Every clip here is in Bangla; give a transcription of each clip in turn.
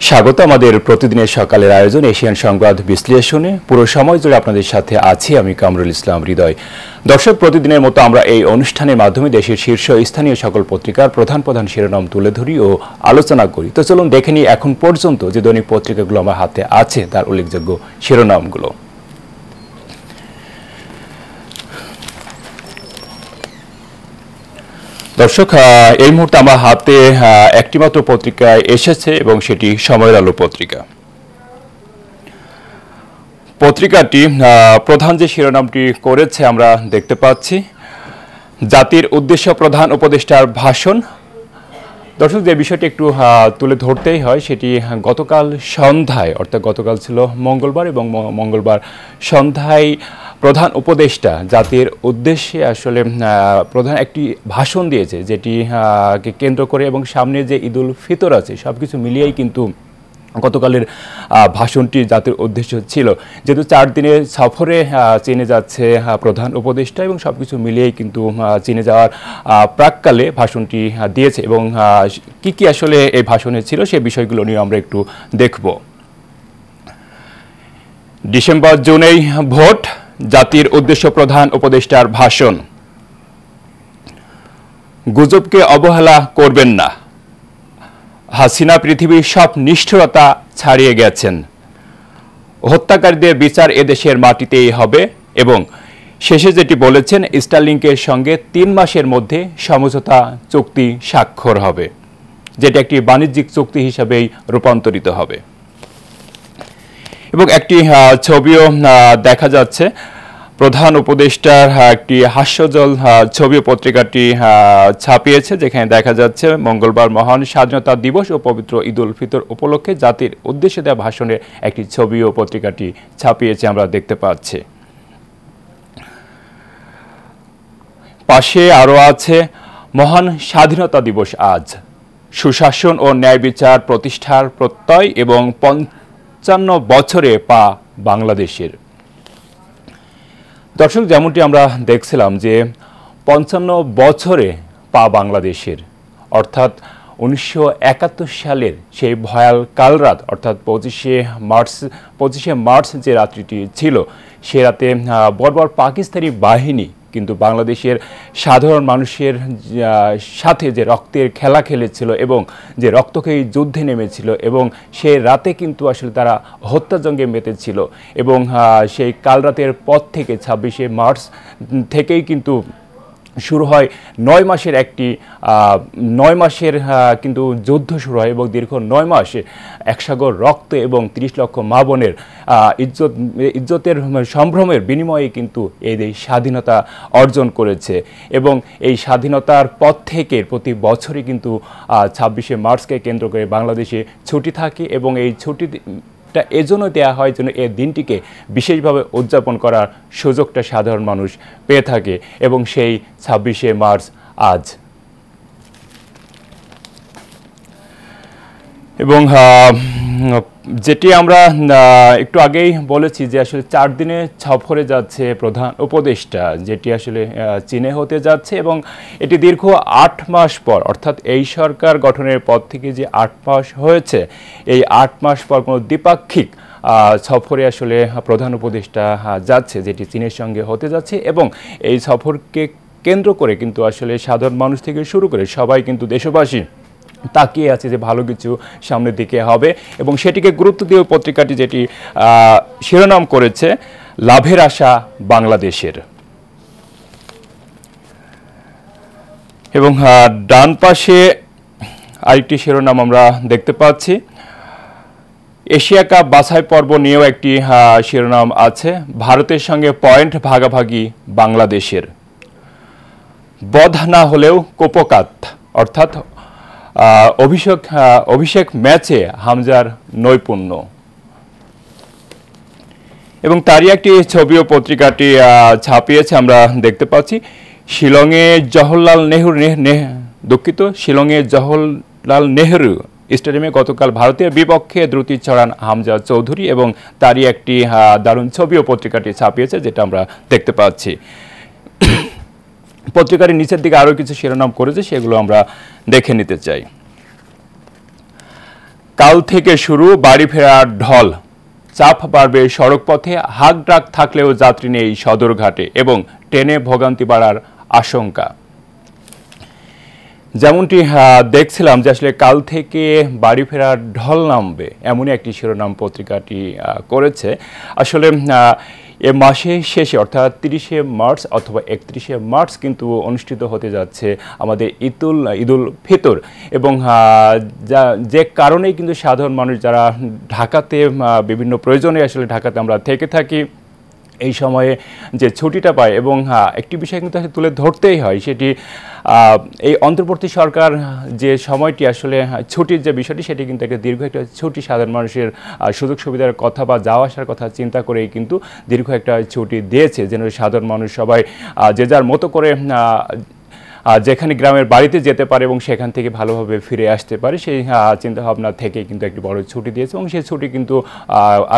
স্বাগত আমাদের প্রতিদিনের সকালের আয়োজন এশিয়ান সংবাদ বিশ্লেষণে। পুরো সময় জুড়ে আপনাদের সাথে আছি আমি কামরুল ইসলাম হৃদয়। দর্শক, প্রতিদিনের মতো আমরা এই অনুষ্ঠানের মাধ্যমে দেশের শীর্ষ স্থানীয় সকল পত্রিকার প্রধান প্রধান শিরোনাম তুলে ধরি ও আলোচনা করি। তো চলুন দেখে নিই এখন পর্যন্ত যে দৈনিক পত্রিকাগুলো আমার হাতে আছে তার উল্লেখযোগ্য শিরোনামগুলো। দর্শক, এই মুহূর্তে আমার হাতে একটিমাত্র পত্রিকা এসেছে এবং সেটি সময়ের আলো পত্রিকা। পত্রিকাটি প্রধান যে শিরোনামটি করেছে আমরা দেখতে পাচ্ছি, জাতির উদ্দেশ্য প্রধান উপদেষ্টার ভাষণ। দর্শক, যে বিষয়টি একটু তুলে ধরতেই হয় সেটি গতকাল সন্ধ্যায়, অর্থাৎ গতকাল ছিল মঙ্গলবার, এবং মঙ্গলবার সন্ধ্যায় প্রধান উপদেষ্টা জাতির উদ্দেশ্যে আসলে প্রধান একটি ভাষণ দিয়েছে, যেটি কে কেন্দ্র করে এবং সামনে যে ঈদুল ফিতর আছে সব কিছু মিলিয়েই কিন্তু গতকালের ভাষণটি জাতির উদ্দেশ্য ছিল। যেহেতু 4 দিনের সফরে চীনে যাচ্ছে প্রধান উপদেষ্টা এবং সব কিছু মিলিয়েই কিন্তু চীনে যাওয়ার প্রাককালে ভাষণটি দিয়েছে, এবং কি কি আসলে এই ভাষণে ছিল সে বিষয়গুলো নিয়ে আমরা একটু দেখব। ডিসেম্বর জুনেই ভোট, জাতির উদ্দেশ্য প্রধান উপদেষ্টার ভাষণ। গুজবকে অবহেলা করবেন না, হাসিনা পৃথিবীর সব নিষ্ঠুরতা ছাড়িয়ে গেছেন, হত্যাকারীদের বিচার এদেশের মাটিতেই হবে, এবং শেষে যেটি বলেছেন স্টারলিংকের সঙ্গে 3 মাসের মধ্যে সমঝোতা চুক্তি স্বাক্ষর হবে, যেটি একটি বাণিজ্যিক চুক্তি হিসাবেই রূপান্তরিত হবে। এবং একটি ছবিও দেখা যাচ্ছে, প্রধান উপদেষ্টার একটি হাস্যজ্জ্বল ছবি পত্রিকাটি ছাপিয়েছে, যেখানে দেখা যাচ্ছে মঙ্গলবার মহান স্বাধীনতা দিবস ও পবিত্র ঈদুল ফিতর উপলক্ষে জাতির উদ্দেশ্যে দেওয়া ভাষণের একটি ছবিও পত্রিকাটি ছাপিয়েছে আমরা দেখতে পাচ্ছি। পাশে আরও আছে, মহান স্বাধীনতা দিবস আজ, সুশাসন ও ন্যায় বিচার প্রতিষ্ঠার প্রত্যয় এবং 55 বছরে পা বাংলাদেশের। দর্শক, যেমনটি আমরা দেখছিলাম যে 55 বছরে পা বাংলাদেশের, অর্থাৎ 1971 সালের সেই ভয়াল কালরাত, অর্থাৎ 25শে মার্চ যে রাত্রিটি ছিল, সে রাতে বর্বর পাকিস্তানি বাহিনী কিন্তু বাংলাদেশের সাধারণ মানুষের সাথে যে রক্তের খেলা খেলেছিল এবং যে রক্তক্ষয়ী যুদ্ধে নেমেছিল, এবং সেই রাতে কিন্তু আসলে তারা হত্যাযজ্ঞে মেতেছিল, এবং সেই কালরাতের পর থেকে 26শে মার্চ থেকেই কিন্তু শুরু হয় 9 মাসের কিন্তু যুদ্ধ শুরু হয়, এবং দীর্ঘ 9 মাসে একসাগর রক্ত এবং 30 লক্ষ মা বোনের ইজ্জতের সম্ভ্রমের বিনিময়ে কিন্তু এই দেশ স্বাধীনতা অর্জন করেছে। এবং এই স্বাধীনতার পর থেকে প্রতি বছরই কিন্তু 26শে মার্চকে কেন্দ্র করে বাংলাদেশে ছুটি থাকে, এবং এই ছুটিটা এজন্য দেওয়া হয় যেন এই দিনটিকে বিশেষভাবে উদযাপন করার সুযোগটা সাধারণ মানুষ পেয়ে থাকে, এবং সেই 26শে মার্চ আজ। এবং যেটি আমরা একটু আগেই বলেছি যে আসলে 4 দিনে সফরে যাচ্ছে প্রধান উপদেষ্টা, যেটি আসলে চীনে হতে যাচ্ছে, এবং এটি দীর্ঘ 8 মাস পর, অর্থাৎ এই সরকার গঠনের পর থেকে যে 8 মাস হয়েছে, এই 8 মাস পর কোনো দ্বিপাক্ষিক সফরে আসলে প্রধান উপদেষ্টা যাচ্ছে, যেটি চীনের সঙ্গে হতে যাচ্ছে। এবং এই সফরকে কেন্দ্র করে কিন্তু আসলে সাধারণ মানুষ থেকে শুরু করে সবাই কিন্তু দেশবাসী তাকিয়ে আছে যে ভালো কিছু সামনের দিকে হবে, এবং সেটিকে গুরুত্ব দিয়ে পত্রিকাটি যেটি শিরোনাম করেছে, লাভের আশা বাংলাদেশের। এবং ডান পাশে আরেকটি শিরোনাম আমরা দেখতে পাচ্ছি, এশিয়া কাপ বাছাই পর্ব নিয়েও একটি শিরোনাম আছে, ভারতের সঙ্গে পয়েন্ট ভাগাভাগি বাংলাদেশের, বধ না হলেও কোপকাত, অর্থাৎ অভিষেক ম্যাচে হামজার নৈপুণ্য। এবং তারই একটি ছবিও পত্রিকাটি ছাপিয়েছে আমরা দেখতে পাচ্ছি, শিলংয়ে জওহরলাল নেহরু স্টেডিয়ামে গতকাল ভারতের বিপক্ষে দ্রুতি ছড়ান হামজা চৌধুরী, এবং তারই একটি দারুণ ছবিও পত্রিকাটি ছাপিয়েছে, যেটা আমরা দেখতে পাচ্ছি। পত্রিকার নিচের দিকে আরও কিছু শিরোনাম করেছে, সেগুলো আমরা দেখে নিতে চাই। কাল থেকে শুরু বাড়ি ফেরার ঢল, চাপ বাড়বে সড়কপথে, হাক ডাক থাকলেও যাত্রী নেই সদরঘাটে এবং ট্রেনে ভোগান্তি বাড়ার আশঙ্কা। যেমনটি দেখছিলাম যে আসলে কাল থেকে বাড়ি ফেরার ঢল নামবে, এমনই একটি শিরোনাম পত্রিকাটি করেছে। আসলে এ মাসের শেষে অর্থাৎ 30শে মার্চ অথবা 31শে মার্চ কিন্তু অনুষ্ঠিত হতে যাচ্ছে আমাদের ঈদুল ফিতর, এবং যে কারণেই কিন্তু সাধারণ মানুষ যারা ঢাকাতে বিভিন্ন প্রয়োজনে আসলে ঢাকাতে আমরা থেকে থাকি, এই সময়ে যে ছুটিটা পায়, এবং একটি বিষয় কিন্তু তুলে ধরতেই হয়, সেটি এই অন্তর্বর্তী সরকার যে সময়টি আসলে ছুটির যে বিষয়টি, সেটি কিন্তু একটা দীর্ঘ একটা ছুটি, সাধারণ মানুষের সুযোগ সুবিধার কথা বা যাওয়া আসার কথা চিন্তা করেই কিন্তু দীর্ঘ একটা ছুটি দিয়েছে, যেন সাধারণ মানুষ সবাই যে যার মতো করে যেখানে গ্রামের বাড়িতে যেতে পারে এবং সেখান থেকে ভালোভাবে ফিরে আসতে পারে, সেই চিন্তাভাবনা থেকে কিন্তু একটি বড় ছুটি দিয়েছে, এবং সেই ছুটি কিন্তু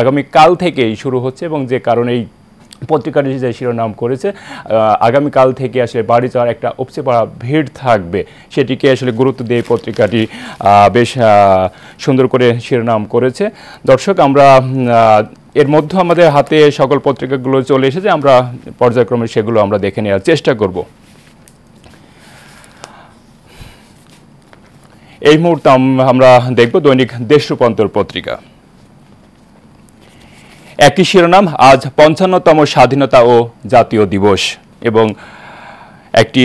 আগামীকাল থেকেই শুরু হচ্ছে। এবং যে কারণেই পত্রিকাটি যে শিরোনাম করেছে, আগামীকাল থেকে আসলে বাড়ি যাওয়ার একটা উপচে পড়া ভিড় থাকবে, সেটিকে আসলে গুরুত্ব দিয়ে পত্রিকাটি বেশ সুন্দর করে শিরোনাম করেছে। দর্শক, আমরা এর মধ্যে আমাদের হাতে সকল পত্রিকাগুলো চলে এসেছে, আমরা পর্যায়ক্রমে সেগুলো আমরা দেখে নেওয়ার চেষ্টা করব। এই মুহূর্তে আমরা দেখব দৈনিক দেশ রূপান্তর পত্রিকা। একই শিরোনাম, আজ 55তম স্বাধীনতা ও জাতীয় দিবস, এবং একটি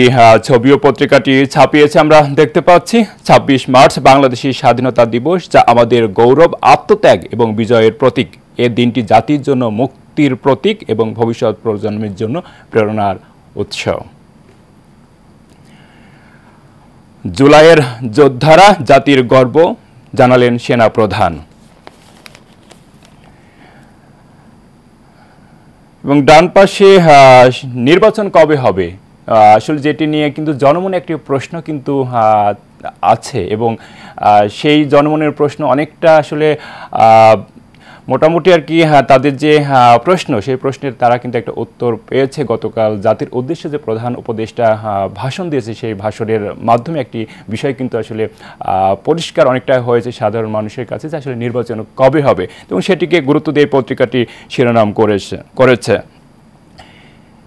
ছবিও পত্রিকাটি ছাপিয়েছে, আমরা দেখতে পাচ্ছি। 26 মার্চ বাংলাদেশের স্বাধীনতা দিবস, যা আমাদের গৌরব, আত্মত্যাগ এবং বিজয়ের প্রতীক। এ দিনটি জাতির জন্য মুক্তির প্রতীক এবং ভবিষ্যৎ প্রজন্মের জন্য প্রেরণার উৎস। জুলাইয়ের যোদ্ধারা জাতির গর্ব, জানালেন সেনা প্রধান। এবং ডান পাশে নির্বাচন কবে হবে, আসলে যেটি নিয়ে কিন্তু জনমনে একটি প্রশ্ন কিন্তু আছে, এবং সেই জনমনের প্রশ্ন অনেকটা আসলে মোটামুটি আর কি তাদের যে প্রশ্ন, সেই প্রশ্নের তারা কিন্তু একটা উত্তর পেয়েছে। গতকাল জাতির উদ্দেশ্যে যে প্রধান উপদেষ্টা ভাষণ দিয়েছে, সেই ভাষণের মাধ্যমে একটি বিষয় কিন্তু আসলে পরিষ্কার অনেকটা হয়েছে সাধারণ মানুষের কাছে, যে আসলে নির্বাচন কবে হবে, এবং সেটিকে গুরুত্ব দিয়ে পত্রিকাটি শিরোনাম করেছে।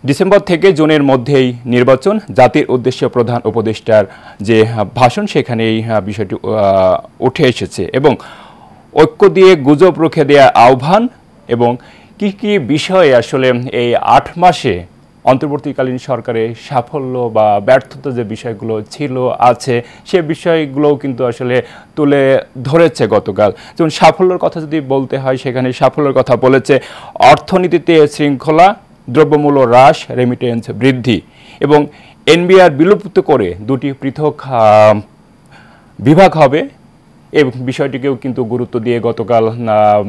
ডিসেম্বর থেকে জুনের মধ্যেই নির্বাচন, জাতির উদ্দেশ্যে প্রধান উপদেষ্টার যে ভাষণ, সেখানে এই বিষয়টি উঠে এসেছে, এবং ঐক্য দিয়ে গুজব রুখে দেওয়ার আহ্বান, এবং কি কি বিষয়ে আসলে এই 8 মাসে অন্তর্বর্তীকালীন সরকারের সাফল্য বা ব্যর্থতা যে বিষয়গুলো ছিল আছে, সে বিষয়গুলোও কিন্তু আসলে তুলে ধরেছে গতকাল। যেমন সাফল্যের কথা যদি বলতে হয়, সেখানে সাফল্যের কথা বলেছে অর্থনীতিতে শৃঙ্খলা, দ্রব্যমূল্য হ্রাস, রেমিটেন্স বৃদ্ধি, এবং এনবিআর বিলুপ্ত করে 2টি পৃথক বিভাগ হবে, এই বিষয়টিকেও কিন্তু গুরুত্ব দিয়ে গতকাল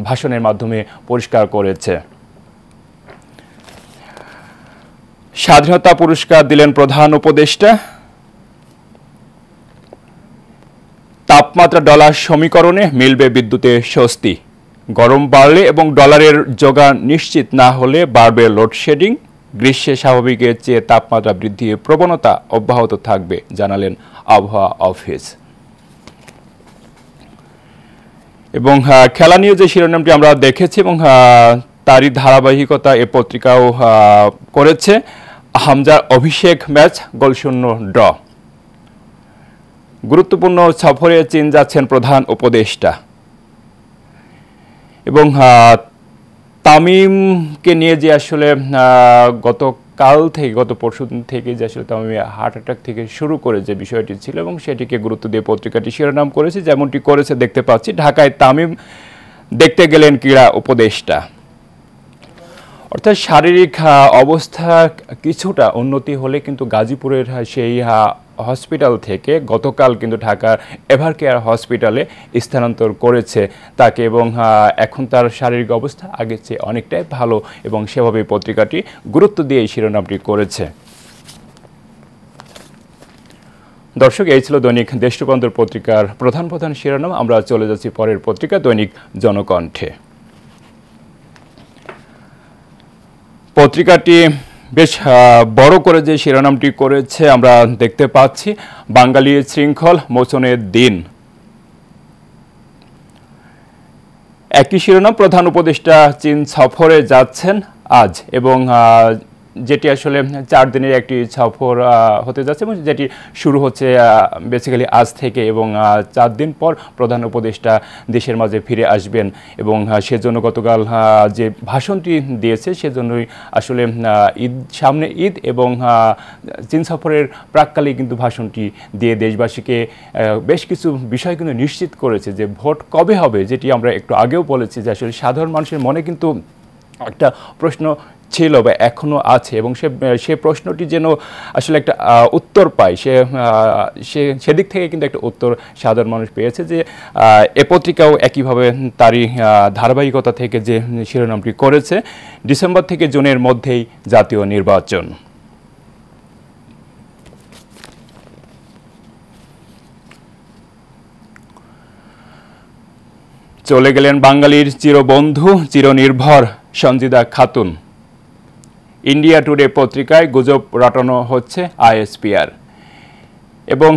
ভাষণের মাধ্যমে পরিষ্কার করেছে। স্বাধীনতা পুরস্কার দিলেন প্রধান উপদেষ্টা। তাপমাত্রা ডলার সমীকরণে মিলবে বিদ্যুতের স্বস্তি, গরম বাড়লে এবং ডলারের যোগান নিশ্চিত না হলে বাড়বে লোডশেডিং, গ্রীষ্মে স্বাভাবিকের চেয়ে তাপমাত্রা বৃদ্ধির প্রবণতা অব্যাহত থাকবে, জানালেন আবহাওয়া অফিস। এবং খেলা নিয়ে যে শিরোনামটি আমরা দেখেছি, এবং তারই ধারাবাহিকতা এ পত্রিকাও করেছে। হামজার অভিষেক ম্যাচ গোলশূন্য ড্র, গুরুত্বপূর্ণ সফরে চীন যাচ্ছেন প্রধান উপদেষ্টা, এবং তামিমকে নিয়ে যে আসলে গত পরশুদিন থেকে যে আসলে তামিম হার্ট অ্যাটাক থেকে শুরু করে যে বিষয়টি ছিল, এবং সেটিকে গুরুত্ব দিয়ে পত্রিকাটি শিরোনাম করেছে। যেমনটি করেছে দেখতে পাচ্ছি, ঢাকায় তামিম দেখতে গেলেন ক্রীড়া উপদেষ্টা। অর্থাৎ শারীরিক অবস্থা কিছুটা উন্নতি হলে কিন্তু গাজীপুরের সেই হসপিটাল থেকে গতকাল কিন্তু ঢাকার এভারকেয়ার হসপিটালে স্থানান্তর করেছে তাকে, এবং এখন তার শারীরিক অবস্থা আগের চেয়ে অনেকটাই ভালো, এবং সেভাবে পত্রিকাটি গুরুত্ব দিয়ে এই শিরোনামটি করেছে। দর্শক, এই ছিল দৈনিক দেশ রূপান্তর পত্রিকার প্রধান শিরোনাম। আমরা চলে যাচ্ছি পরের পত্রিকা দৈনিক জনকণ্ঠে। পত্রিকাটি বেশ বড় করে যে শিরোনামটি করেছে আমরা দেখতে পাচ্ছি, বাঙালি শৃঙ্খল মোচনের দিন। একই শিরোনাম, প্রধান উপদেষ্টা চীন সফরে যাচ্ছেন আজ, এবং যেটি আসলে 4 দিনের একটি সফর হতে যাচ্ছে, এবং যেটি শুরু হচ্ছে বেসিক্যালি আজ থেকে, এবং 4 দিন পর প্রধান উপদেষ্টা দেশের মাঝে ফিরে আসবেন। এবং সেজন্য গতকাল যে ভাষণটি দিয়েছে সেজন্যই আসলে সামনে ঈদ এবং চীন সফরের প্রাক্কালে কিন্তু ভাষণটি দিয়ে দেশবাসীকে বেশ কিছু বিষয় কিন্তু নিশ্চিত করেছে যে ভোট কবে হবে, যেটি আমরা একটু আগেও বলেছি যে আসলে সাধারণ মানুষের মনে কিন্তু একটা প্রশ্ন ছিল বা এখনও আছে, এবং সে প্রশ্নটি যেন আসলে একটা উত্তর পায়, সেদিক থেকে কিন্তু একটা উত্তর সাধারণ মানুষ পেয়েছে। যে এ পত্রিকাও একইভাবে তারই ধারাবাহিকতা থেকে যে শিরোনামটি করেছে, ডিসেম্বর থেকে জুনের মধ্যেই জাতীয় নির্বাচন। চলে গেলেন বাঙালির চিরবন্ধু চিরনির্ভর সঞ্জিদা খাতুন। ইন্ডিয়া টুডে পত্রিকায় গুজব রটানো হচ্ছে আইএসপিআর, এবং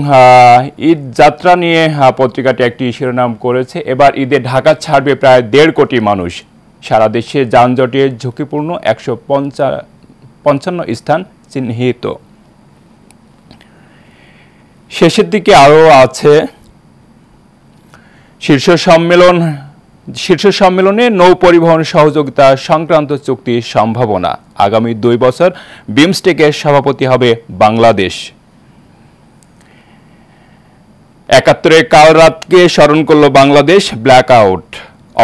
ঈদ যাত্রা নিয়ে পত্রিকাটি একটি শিরোনাম করেছে, এবার ঈদে ঢাকা ছাড়বে প্রায় 1.5 কোটি মানুষ, সারা দেশে যানজটের ঝুঁকিপূর্ণ 155 স্থান চিহ্নিত। শেষের দিকে আরও আছে শীর্ষ সম্মেলনে নৌ পরিবহন সহযোগিতা সংক্রান্ত চুক্তির সম্ভাবনা, আগামী 2 বছর বিমস্টেকের সভাপতি হবে বাংলাদেশ। 71 কাল রাতকে স্মরণ করল বাংলাদেশ, ব্ল্যাক আউট,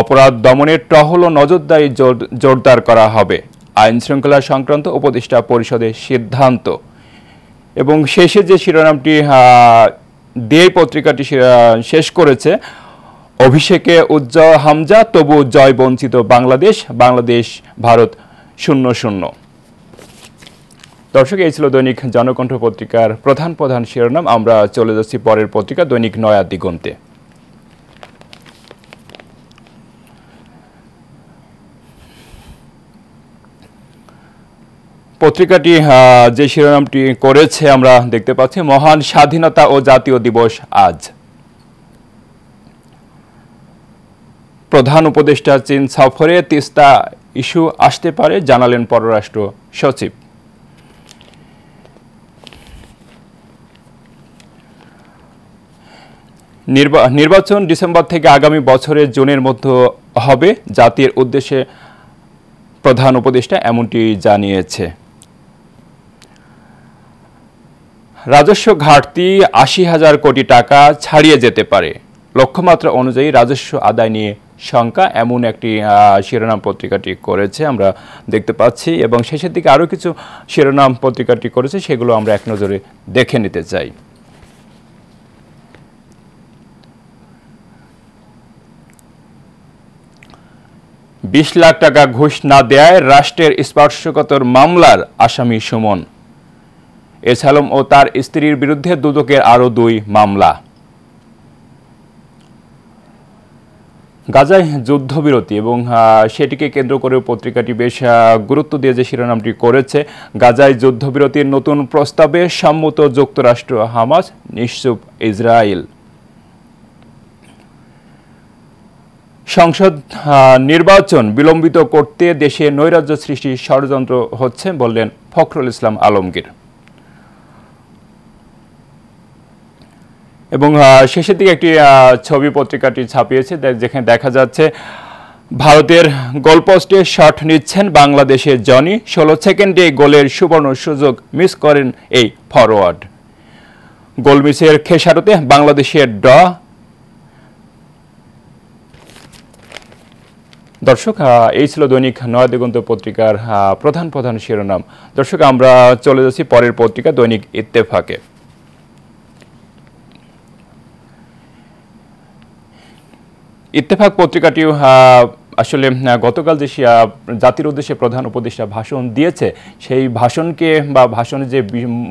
অপরাধ দমনের টহল ও নজরদারি জোরদার করা হবে, আইন শৃঙ্খলা সংক্রান্ত উপদেষ্টা পরিষদের সিদ্ধান্ত। এবং শেষে যে শিরোনামটি দিয়ে পত্রিকাটি শেষ করেছে, অভিষেকে উজ্জ্বল হামজা, তবু জয় বঞ্চিত বাংলাদেশ, বাংলাদেশ ভারত 0-0। দর্শক, এই ছিল দৈনিক জনকণ্ঠ পত্রিকার প্রধান শিরোনাম। আমরা চলে যাচ্ছি পরের পত্রিকা দৈনিক নয়া দিগন্তে। পত্রিকাটি যে শিরোনামটি করেছে আমরা দেখতে পাচ্ছি, মহান স্বাধীনতা ও জাতীয় দিবস আজ। প্রধান উপদেষ্টা চীন সফরে তিস্তা ইস্যু আসতে পারে, জানালেন পররাষ্ট্র সচিব। নির্বাচন ডিসেম্বর থেকে আগামী বছরের জুনের মধ্যে হবে, জাতির উদ্দেশ্যে প্রধান উপদেষ্টা এমনটি জানিয়েছে। রাজস্ব ঘাটতি 80,000 কোটি টাকা ছাড়িয়ে যেতে পারে, লক্ষ্যমাত্রা অনুযায়ী রাজস্ব আদায় নিয়ে শঙ্কা, এমন একটি শিরোনাম পত্রিকাটি করেছে আমরা দেখতে পাচ্ছি। এবং শেষের দিকে আরও কিছু শিরোনাম পত্রিকাটি করেছে, সেগুলো আমরা এক নজরে দেখে নিতে চাই। $20 লাখ টাকা ঘুষ না দেয়ায় রাষ্ট্রের স্পর্শকাতর মামলার আসামি সুমন, এছাড়াও ও তার স্ত্রীর বিরুদ্ধে দুদকের আরও 2 মামলা। গাজায় যুদ্ধবিরতি, এবং সেটিকে কেন্দ্র করে পত্রিকাটি বেশ গুরুত্ব দিয়ে যে শিরোনামটি করেছে, গাজায় যুদ্ধবিরতির নতুন প্রস্তাবে সম্মত যুক্তরাষ্ট্র, হামাস, নিশ্চুপ ইসরায়েল। সংসদ নির্বাচন বিলম্বিত করতে দেশে নৈরাজ্য সৃষ্টির ষড়যন্ত্র হচ্ছে, বললেন ফখরুল ইসলাম আলমগীর। এবং শেষের দিকে একটি ছবি পত্রিকাটি ছাপিয়েছে, যেখানে দেখা যাচ্ছে ভারতের গোলপোস্টে শট নিচ্ছেন বাংলাদেশের জনি, 16 সেকেন্ডে গোলের সুবর্ণ সুযোগ মিস করেন এই ফরওয়ার্ড। গোল মিসের খেসারতে বাংলাদেশের ড্র। দর্শক, এই ছিল দৈনিক নয়া দিগন্ত পত্রিকার প্রধান শিরোনাম। দর্শক, আমরা চলে যাচ্ছি পরের পত্রিকা দৈনিক ইত্তেফাকে। ইত্তেফাক পত্রিকাটিও আসলে গতকাল যে জাতির উদ্দেশ্যে প্রধান উপদেষ্টা ভাষণ দিয়েছে, সেই ভাষণকে বা ভাষণের যে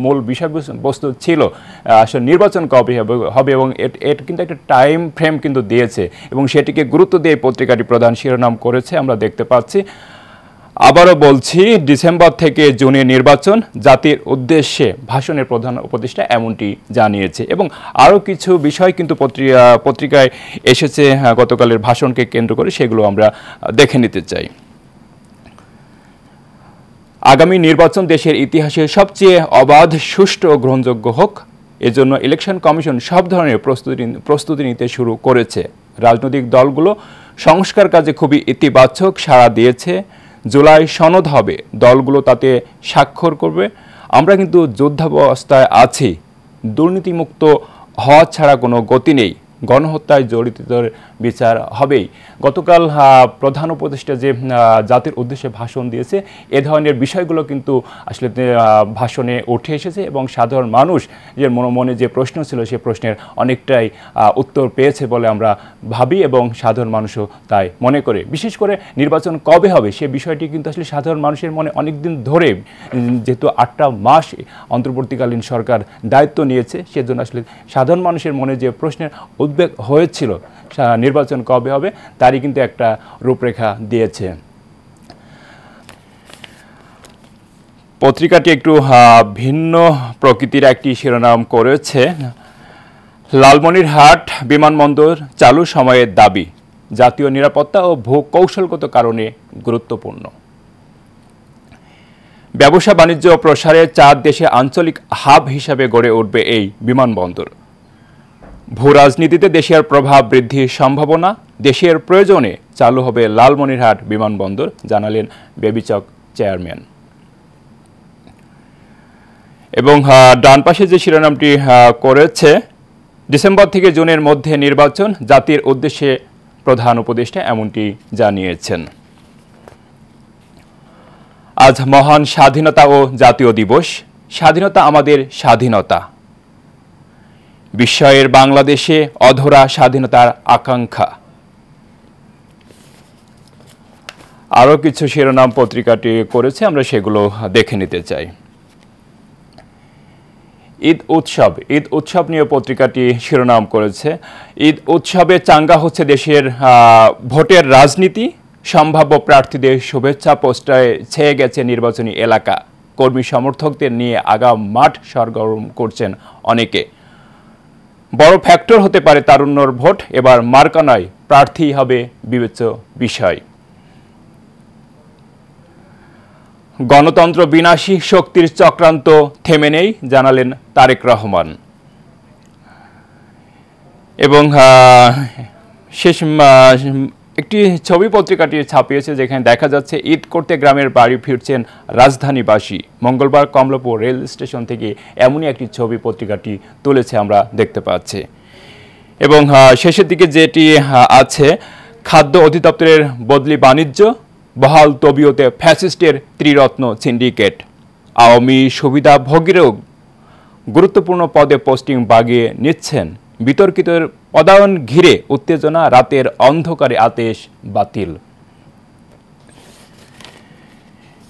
মূল বিষয়বস্তু ছিল আসলে নির্বাচন কবে হবে, এবং এর কিন্তু একটা টাইম ফ্রেম কিন্তু দিয়েছে, এবং সেটিকে গুরুত্ব দিয়ে পত্রিকাটি প্রধান শিরোনাম করেছে। আমরা দেখতে পাচ্ছি আবারও বলছি, ডিসেম্বর থেকে জুনে নির্বাচন, জাতির উদ্দেশ্যে ভাষণের প্রধান উপদেষ্টা এমনটি জানিয়েছে। এবং আরও কিছু বিষয় কিন্তু পত্রিকায় এসেছে গতকালের ভাষণকে কেন্দ্র করে, সেগুলো আমরা দেখে নিতে চাই। আগামী নির্বাচন দেশের ইতিহাসে সবচেয়ে অবাধ, সুষ্ঠু ও গ্রহণযোগ্য হোক, এজন্য ইলেকশন কমিশন সব ধরনের প্রস্তুতি নিতে শুরু করেছে। রাজনৈতিক দলগুলো সংস্কার কাজে খুবই ইতিবাচক সাড়া দিয়েছে। জুলাই সনদ হবে, দলগুলো তাতে স্বাক্ষর করবে। আমরা কিন্তু যুদ্ধাবস্থায় আছি, দুর্নীতিমুক্ত হওয়া ছাড়া কোনো গতি নেই, গণহত্যায় জড়িতদের বিচার হবেই। গতকাল প্রধান উপদেষ্টা যে জাতির উদ্দেশ্যে ভাষণ দিয়েছে, এ ধরনের বিষয়গুলো কিন্তু আসলে ভাষণে উঠে এসেছে এবং সাধারণ মানুষ যে মনে যে প্রশ্ন ছিল, সে প্রশ্নের অনেকটাই উত্তর পেয়েছে বলে আমরা ভাবি এবং সাধারণ মানুষও তাই মনে করে। বিশেষ করে নির্বাচন কবে হবে সে বিষয়টি কিন্তু আসলে সাধারণ মানুষের মনে অনেক দিন ধরে, যেহেতু 8টা মাস অন্তর্বর্তীকালীন সরকার দায়িত্ব নিয়েছে, সেজন্য আসলে সাধারণ মানুষের মনে যে প্রশ্নের উদ্বেগ হয়েছিল নির্বাচন কবে হবে, তারই কিন্তু একটা রূপরেখা দিয়েছে। পত্রিকাটি একটু ভিন্ন প্রকৃতির একটি শিরোনাম করেছে, লালমনিরহাট বিমানবন্দর চালু সময়ের দাবি, জাতীয় নিরাপত্তা ও ভূ-কৌশলগত কারণে গুরুত্বপূর্ণ। ব্যবসা বাণিজ্য ও প্রসারে 4 দেশে আঞ্চলিক হাব হিসাবে গড়ে উঠবে এই বিমানবন্দর। ভূ রাজনীতিতে দেশের প্রভাব বৃদ্ধির সম্ভাবনা, দেশের প্রয়োজনে চালু হবে লালমনিরহাট বিমানবন্দর, জানালেন বেবিচক চেয়ারম্যান। এবং ডান পাশে যে শিরোনামটি করেছে, ডিসেম্বর থেকে জুনের মধ্যে নির্বাচন, জাতির উদ্দেশ্যে প্রধান উপদেষ্টা এমনটি জানিয়েছেন। আজ মহান স্বাধীনতা ও জাতীয় দিবস, স্বাধীনতা আমাদের স্বাধীনতা, বিস্ময়ের বাংলাদেশে অধরা স্বাধীনতার আকাঙ্ক্ষা। আরও কিছু শিরোনাম পত্রিকাটি করেছে, আমরা সেগুলো দেখে নিতে চাই। ঈদ উৎসব নিয়ে পত্রিকাটি শিরোনাম করেছে, ঈদ উৎসবে চাঙ্গা হচ্ছে দেশের ভোটের রাজনীতি, সম্ভাব্য প্রার্থীদের শুভেচ্ছা পোস্টারে ছেয়ে গেছে নির্বাচনী এলাকা, কর্মী সমর্থকদের নিয়ে আগাম মাঠ সরগরম করছেন অনেকে। বড় ফ্যাক্টর হতে পারে তারুণ্যর ভোট, এবার মার্কা নয় প্রার্থী হবে বিবেচ্য বিষয়। গণতন্ত্র বিনাশী শক্তির চক্রান্ত থেমে নেই, জানালেন তারেক রহমান। এবং শেষ একটি ছবি পত্রিকাটি ছাপিয়েছে, যেখানে দেখা যাচ্ছে ঈদ করতে গ্রামের বাড়ি ফিরছেন রাজধানীবাসী। মঙ্গলবার কমলাপুর রেল স্টেশন থেকে এমনই একটি ছবি পত্রিকাটি তুলেছে, আমরা দেখতে পাচ্ছি। এবং শেষের দিকে যেটি আছে, খাদ্য অধিদপ্তরের বদলি বাণিজ্য, বহাল তবিয়তে ফ্যাসিস্টের ত্রিরত্ন সিন্ডিকেট, আওয়ামী সুবিধাভোগীরাও গুরুত্বপূর্ণ পদে পোস্টিং বাগিয়ে নিচ্ছেন, বিতর্কিত পদায়ন ঘিরে উত্তেজনা, রাতের অন্ধকারে আদেশ বাতিল।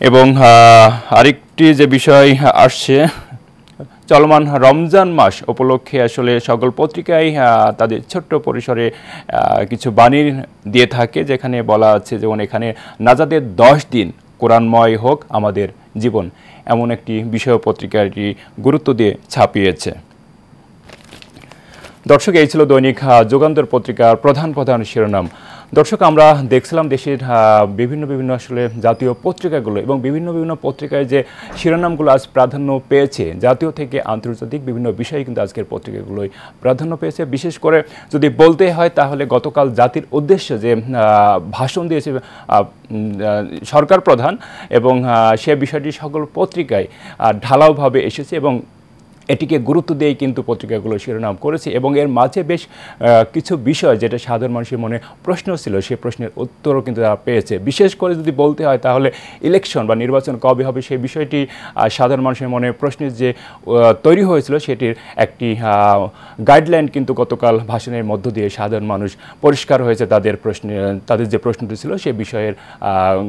এবং আরেকটি যে বিষয় আসছে, চলমান রমজান মাস উপলক্ষে আসলে সকল পত্রিকায় তাদের ছোট্ট পরিসরে কিছু বাণী দিয়ে থাকে, যেখানে বলা আছে যেমন এখানে নাজাতের 10 দিন, কোরআনময় হোক আমাদের জীবন, এমন একটি বিষয় পত্রিকাটি গুরুত্ব দিয়ে ছাপিয়েছে। দর্শক, এই ছিল দৈনিক যুগান্তর পত্রিকার প্রধান শিরোনাম। দর্শক, আমরা দেখছিলাম দেশের বিভিন্ন আসলে জাতীয় পত্রিকাগুলো এবং বিভিন্ন পত্রিকায় যে শিরোনামগুলো আজ প্রাধান্য পেয়েছে, জাতীয় থেকে আন্তর্জাতিক বিভিন্ন বিষয়ে কিন্তু আজকের পত্রিকাগুলোই প্রাধান্য পেয়েছে। বিশেষ করে যদি বলতে হয় তাহলে গতকাল জাতির উদ্দেশ্যে যে ভাষণ দিয়েছে সরকার প্রধান, এবং সে বিষয়টি সকল পত্রিকায় ঢালাওভাবে এসেছে এবং এটিকে গুরুত্ব দিয়েই কিন্তু পত্রিকাগুলো শিরোনাম করেছে। এবং এর মাঝে বেশ কিছু বিষয় যেটা সাধারণ মানুষের মনে প্রশ্ন ছিল, সেই প্রশ্নের উত্তরও কিন্তু তারা পেয়েছে। বিশেষ করে যদি বলতে হয় তাহলে ইলেকশন বা নির্বাচন কবে হবে সেই বিষয়টি সাধারণ মানুষের মনে প্রশ্নের যে তৈরি হয়েছিল, সেটির একটি গাইডলাইন কিন্তু গতকাল ভাষণের মধ্য দিয়ে সাধারণ মানুষ পরিষ্কার হয়েছে। তাদের যে প্রশ্নটি ছিল সে বিষয়ের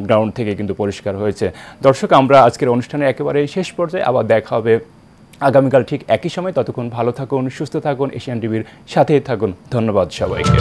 গ্রাউন্ড থেকে কিন্তু পরিষ্কার হয়েছে। দর্শক, আমরা আজকের অনুষ্ঠানের একেবারে শেষ পর্যায়ে, আবার দেখা হবে আগামীকাল ঠিক একই সময়। ততক্ষণ ভালো থাকুন, সুস্থ থাকুন, এশিয়ান টিভির সাথেই থাকুন। ধন্যবাদ সবাইকে।